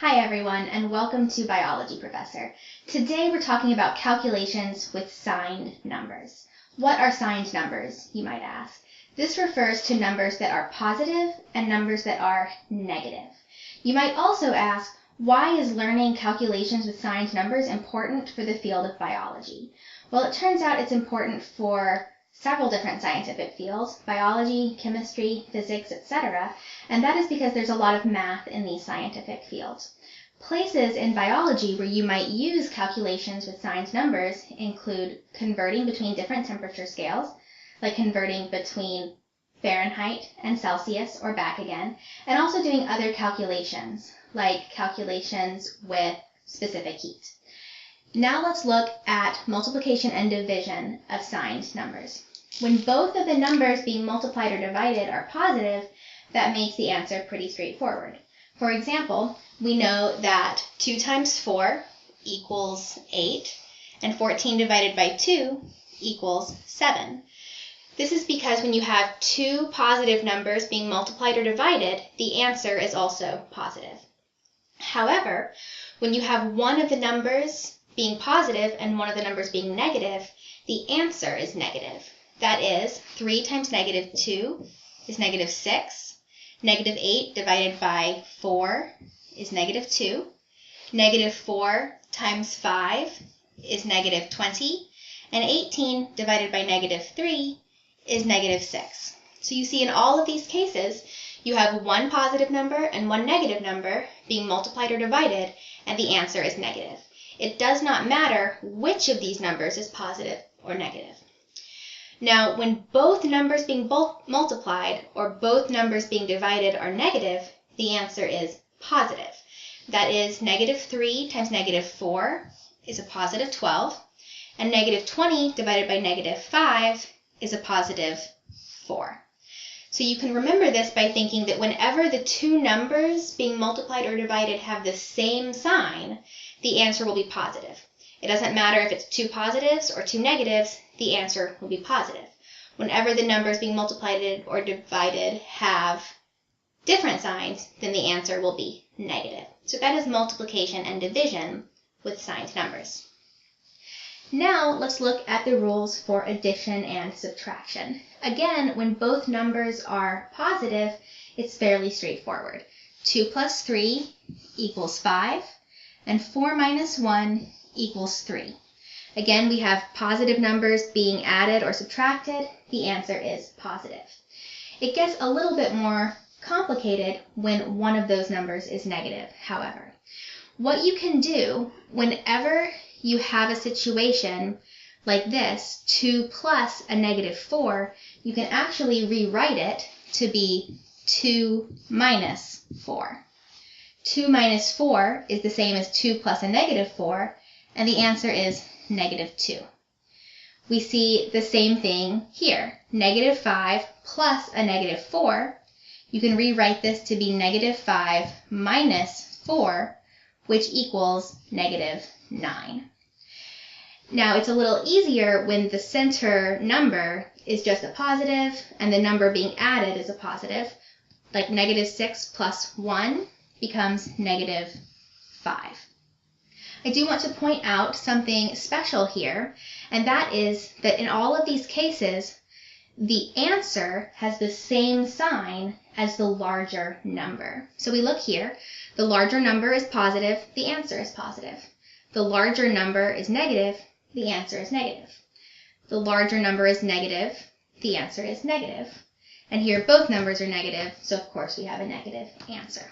Hi everyone, and welcome to Biology Professor. Today we're talking about calculations with signed numbers. What are signed numbers, you might ask? This refers to numbers that are positive and numbers that are negative. You might also ask, why is learning calculations with signed numbers important for the field of biology? Well, it turns out it's important for several different scientific fields, biology, chemistry, physics, etc., and that is because there's a lot of math in these scientific fields. Places in biology where you might use calculations with signed numbers include converting between different temperature scales, like converting between Fahrenheit and Celsius or back again, and also doing other calculations, like calculations with specific heat. Now let's look at multiplication and division of signed numbers. When both of the numbers being multiplied or divided are positive, that makes the answer pretty straightforward. For example, we know that 2 times 4 equals 8, and 14 divided by 2 equals 7. This is because when you have two positive numbers being multiplied or divided, the answer is also positive. However, when you have one of the numbers being positive and one of the numbers being negative, the answer is negative. That is, 3 times negative 2 is negative 6. Negative 8 divided by 4 is negative 2. Negative 4 times 5 is negative 20. And 18 divided by negative 3 is negative 6. So you see in all of these cases, you have one positive number and one negative number being multiplied or divided, and the answer is negative. It does not matter which of these numbers is positive or negative. Now, when both numbers being multiplied or both numbers being divided are negative, the answer is positive. That is, negative 3 times negative 4 is a positive 12, and negative 20 divided by negative 5 is a positive 4. So you can remember this by thinking that whenever the two numbers being multiplied or divided have the same sign, the answer will be positive. It doesn't matter if it's two positives or two negatives, the answer will be positive. Whenever the numbers being multiplied or divided have different signs, then the answer will be negative. So that is multiplication and division with signed numbers. Now let's look at the rules for addition and subtraction. Again, when both numbers are positive, it's fairly straightforward. 2 plus 3 equals 5, and 4 minus 1 equals 3. Again, we have positive numbers being added or subtracted. The answer is positive. It gets a little bit more complicated when one of those numbers is negative, however. What you can do whenever you have a situation like this, 2 plus a negative 4, you can actually rewrite it to be 2 minus 4. 2 minus 4 is the same as 2 plus a negative 4, and the answer is negative 2. We see the same thing here. Negative 5 plus a negative 4, you can rewrite this to be negative 5 minus 4, which equals negative 9. Now, it's a little easier when the center number is just a positive and the number being added is a positive, like negative 6 plus 1 becomes negative 5. I do want to point out something special here, and that is that in all of these cases, the answer has the same sign as the larger number. So we look here, the larger number is positive, the answer is positive. The larger number is negative, the answer is negative. The larger number is negative, the answer is negative. And here both numbers are negative, so of course we have a negative answer.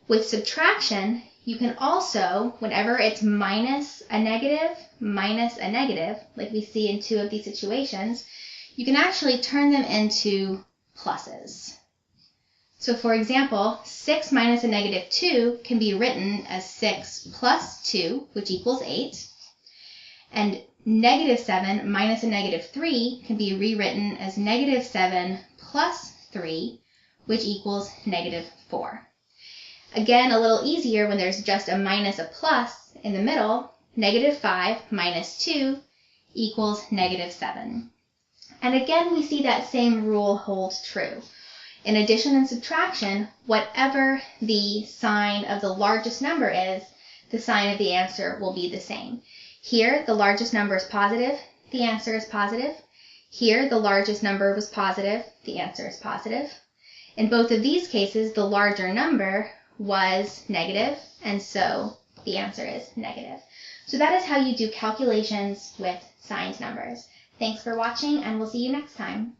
With subtraction, you can also, whenever it's minus a negative, like we see in two of these situations, you can actually turn them into pluses. So for example, 6 minus a negative 2 can be written as 6 plus 2, which equals 8. And negative 7 minus a negative 3 can be rewritten as negative 7 plus 3, which equals negative 4. Again, a little easier when there's just a minus a plus in the middle. Negative 5 minus 2 equals negative 7. And again, we see that same rule hold true. In addition and subtraction, whatever the sign of the largest number is, the sign of the answer will be the same. Here, the largest number is positive, the answer is positive. Here, the largest number was positive, the answer is positive. In both of these cases, the larger number was negative, and so the answer is negative. So that is how you do calculations with signed numbers. Thanks for watching, and we'll see you next time.